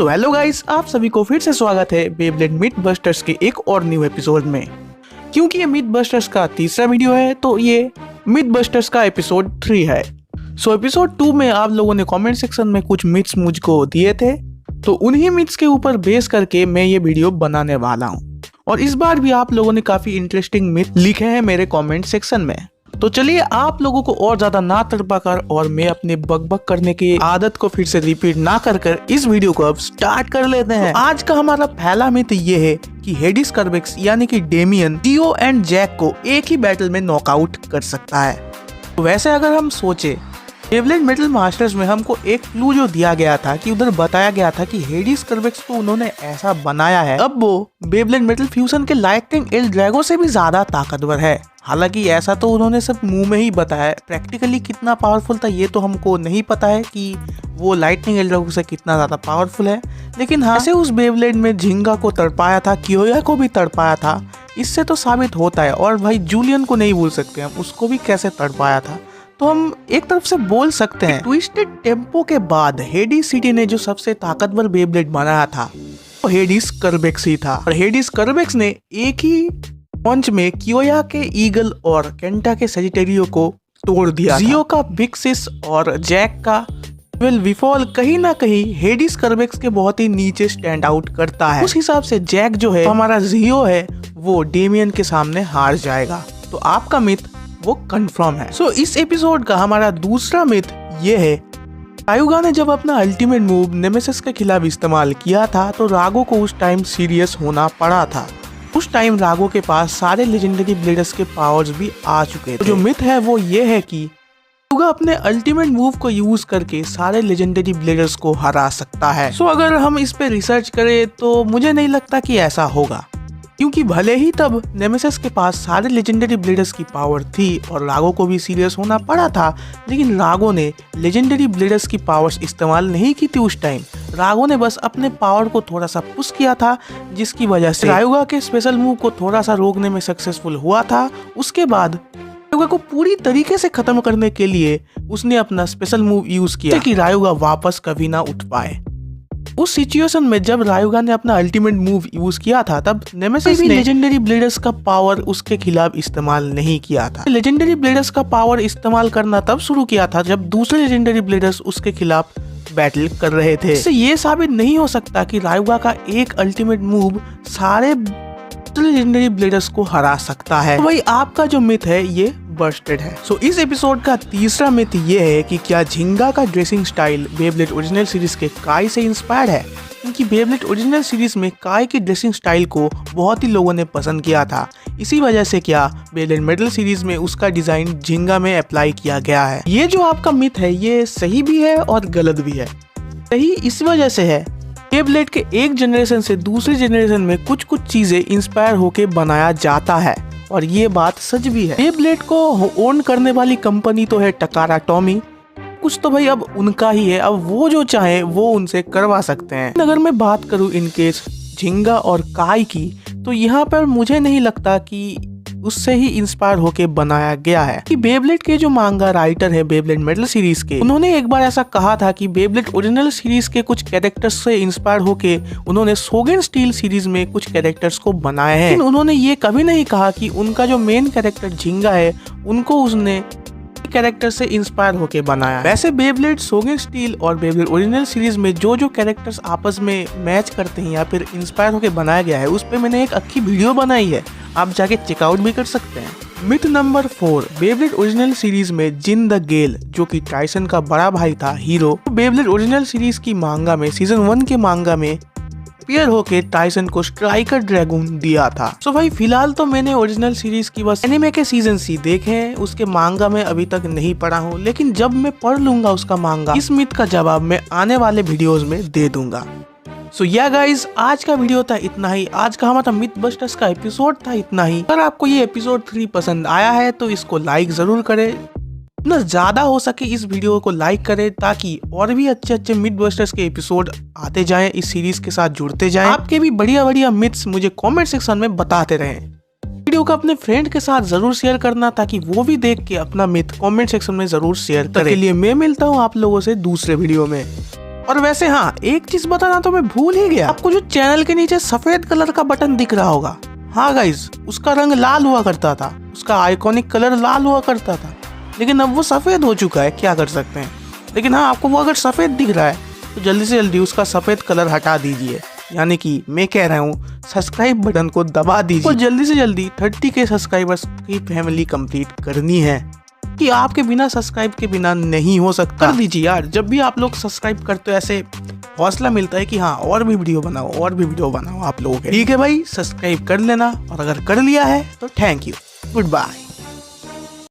So hello guys, आप सभी को फिर से स्वागत है बेब्लेड मिथ बस्टर्स के एक और न्यू एपिसोड में। क्योंकि ये मिथ बस्टर्स का तीसरा वीडियो है तो ये मिथ बस्टर्स का एपिसोड 3 है। सो एपिसोड 2 में आप लोगों ने कमेंट सेक्शन में कुछ मिथ्स मुझको दिए थे, तो उन्हीं मिथ्स के ऊपर बेस करके मैं ये वीडियो बनाने वाला हूँ। और इस बार भी आप लोगों ने काफी इंटरेस्टिंग मिथ लिखे हैं मेरे कॉमेंट सेक्शन में। तो चलिए आप लोगों को और ज्यादा ना तड़पा कर और मैं अपने बकबक करने की आदत को फिर से रिपीट ना कर इस वीडियो को अब स्टार्ट कर लेते हैं। तो आज का हमारा पहला मिथ ये है कि हेडिस कर्बेक्स यानी कि डेमियन जियो एंड जैक को एक ही बैटल में नॉकआउट कर सकता है। तो वैसे अगर हम सोचे, बेब्लेड मेटल मास्टर्स में हमको एक क्लू जो दिया गया था कि उधर बताया गया था कि हेडिस कर्बेक्स को उन्होंने ऐसा बनाया है अब वो बेब्लेड मेटल फ्यूजन के लाइटनिंग एल ड्रैगो से भी ज्यादा ताकतवर है। हालांकि ऐसा तो उन्होंने सब मुंह में ही बताया, प्रैक्टिकली कितना पावरफुल था ये तो हमको नहीं पता है कि वो लाइटनिंग एल ड्रैगो से कितना ज्यादा पावरफुल है। लेकिन हाँ, ऐसे उस बेब्लेड में झिंगा को तड़पाया था, कियोया को भी तड़पाया था, इससे तो साबित होता है। और भाई जूलियन को नहीं भूल सकते हम, उसको भी कैसे तड़पाया था। तो हम एक तरफ से बोल सकते हैं ट्विस्टेड टेम्पो के बाद हेडिस सिटी ने जो सबसे ताकतवर बेब्लेड बनाया था वो हेडिस कर्बेक्स ही था। और हेडिस कर्बेक्स ने एक ही पंच में कियोया के ईगल और केंटा के सेजिटेरियो को तोड़ दिया। जियो का बिग सिस और जैक का विफॉल कहीं ना कहीं हेडिस कर्बेक्स के बहुत ही नीचे स्टैंड आउट करता है। उस हिसाब से जैक जो है हमारा जियो है वो डेमियन के सामने हार जाएगा। तो आपका मिथ वो कंफर्म है। सो इस एपिसोड का हमारा दूसरा मिथ ये है, रायुगा ने जब अपना अल्टीमेट मूव नेमेसिस के खिलाफ इस्तेमाल किया था तो रागो को उस टाइम सीरियस होना पड़ा था। उस टाइम रागो के पास सारे लेजेंडरी ब्लेडर्स के पावर्स भी आ चुके थे। तो जो मिथ है वो ये है कि रायुगा अपने अल्टीमेट मूव को यूज करके सारे लेजेंडरी ब्लेडर्स को हरा सकता है। सो अगर हम इस पे रिसर्च करें तो मुझे नहीं लगता कि ऐसा होगा, क्योंकि भले ही तब नेमेसिस के पास सारे लेजेंडरी ब्लेडर्स की पावर थी और रागो को भी सीरियस होना पड़ा था, लेकिन रागो ने लेजेंडरी ब्लेडर्स की पावर्स इस्तेमाल नहीं की थी। उस टाइम रागो ने बस अपने पावर को थोड़ा सा पुश किया था, जिसकी वजह से रायुगा के स्पेशल मूव को थोड़ा सा रोकने में सक्सेसफुल हुआ था। उसके बाद रायुगा को पूरी तरीके से खत्म करने के लिए उसने अपना स्पेशल मूव यूज किया कि रायुगा वापस कभी ना उठ पाए। उस सिचुएशन में जब रायुगा ने अपना अल्टीमेट मूव यूज किया था तब नेमेसिस ने लेजेंडरी ब्लेडर्स का पावर उसके खिलाफ इस्तेमाल नहीं किया था। लेजेंडरी ब्लेडर्स का पावर इस्तेमाल करना तब शुरू किया था जब दूसरे लेजेंडरी ब्लेडर्स उसके खिलाफ बैटल कर रहे थे। इससे ये साबित नहीं हो सकता कि रायुगा का एक अल्टीमेट मूव सारे लेजेंडरी ब्लेडर्स को हरा सकता है। तो भाई आपका जो मिथ है ये बस्टेड है। सो इस एपिसोड का तीसरा मिथ ये है कि क्या झिंगा का dressing style Beyblade original series के काय से इंस्पायर्ड है, क्योंकि बेब्लेड ओरिजिनल सीरीज में काय की ड्रेसिंग स्टाइल को बहुत ही लोगों ने पसंद किया था। इसी वजह से क्या बेब्लेड मेटल सीरीज में उसका डिजाइन झिंगा में अप्लाई किया गया है। ये जो आपका मिथ है ये सही भी है और गलत भी है। सही इस वजह से है, बेब्लेड के एक जनरेशन से दूसरे जनरेशन में कुछ कुछ चीजें इंस्पायर होके बनाया जाता है और ये बात सच भी है। बेब्लेड को ओन करने वाली कंपनी तो है टकारा टॉमी, कुछ तो भाई अब उनका ही है, अब वो जो चाहे वो उनसे करवा सकते हैं। अगर मैं बात करूं इन केस झिंगा और काय की, तो यहाँ पर मुझे नहीं लगता कि उससे ही इंस्पायर होके बनाया गया है। कि बेब्लेड के जो मांगा राइटर है बेब्लेड मेटल सीरीज के, उन्होंने एक बार ऐसा कहा था कि बेब्लेड ओरिजिनल सीरीज के कुछ कैरेक्टर्स से इंस्पायर होके उन्होंने सोगेन स्टील सीरीज में कुछ कैरेक्टर्स को बनाए हैं। लेकिन उन्होंने ये कभी नहीं कहा कि उनका जो मेन कैरेक्टर झिंगा है उनको उसने कैरेक्टर से इंस्पायर होके बनाया। वैसे बेब्लेड सोगेन स्टील और बेब्लेड ओरिजिनल सीरीज में जो जो कैरेक्टर्स आपस में मैच करते हैं या फिर इंस्पायर होके बनाया गया है उस पे मैंने एक अच्छी वीडियो बनाई है, आप जाके चेकआउट भी कर सकते हैं। Myth number 4, Beyblade original series में जिन द गेल जो कि टाइसन का बड़ा भाई था हीरो, बेब्लेड ओरिजिनल सीरीज की मांगा में सीजन 1 के मांगा में अपीयर होके टाइसन को स्ट्राइकर ड्रैगन दिया था। सो भाई फिलहाल तो मैंने ओरिजिनल सीरीज की बस एनिमे के सीजन सी देखे हैं, उसके मांगा में अभी तक नहीं पढ़ा हूँ, लेकिन जब मैं पढ़ लूंगा उसका मांगा इस मिथ का जवाब मैं आने वाले वीडियोस में दे दूंगा। सो या गाइज, आज का वीडियो था इतना ही। आज का हमारा मिथ बस्टर्स का एपिसोड था इतना ही। अगर आपको ये एपिसोड 3 पसंद आया है तो इसको लाइक जरूर करें, जितना ज्यादा हो सके इस वीडियो को लाइक करें ताकि और भी अच्छे अच्छे मिथ बस्टर्स के एपिसोड आते जाएं, इस सीरीज के साथ जुड़ते जाएं। आपके भी बढ़िया बढ़िया मिथ्स मुझे कमेंट सेक्शन में बताते रहें। वीडियो को अपने फ्रेंड के साथ जरूर शेयर करना ताकि वो भी देख के अपना मिथ कमेंट सेक्शन में जरूर शेयर करे। मैं मिलता हूँ आप लोगों से दूसरे वीडियो में। और वैसे हाँ, एक चीज बताना तो मैं भूल ही गया, आपको जो चैनल के नीचे सफेद कलर का बटन दिख रहा होगा, हाँ गाइज, उसका रंग लाल हुआ करता था, उसका आइकॉनिक कलर लाल हुआ करता था, लेकिन अब वो सफेद हो चुका है, क्या कर सकते हैं। लेकिन हाँ, आपको वो अगर सफेद दिख रहा है तो जल्दी से जल्दी उसका सफेद कलर हटा दीजिए, यानी कि मैं कह रहा हूँ सब्सक्राइब बटन को दबा दीजिए। और जल्दी से जल्दी 30K सब्सक्राइबर्स की फैमिली कंप्लीट करनी है, कि आपके बिना सब्सक्राइब के बिना नहीं हो सकता। कर दीजिए यार, जब भी आप लोग सब्सक्राइब करते हो ऐसे हौसला मिलता है कि हाँ और भी वीडियो बनाओ आप लोगों के। ठीक है भाई, सब्सक्राइब कर लेना, और अगर कर लिया है तो थैंक यू, गुड बाय।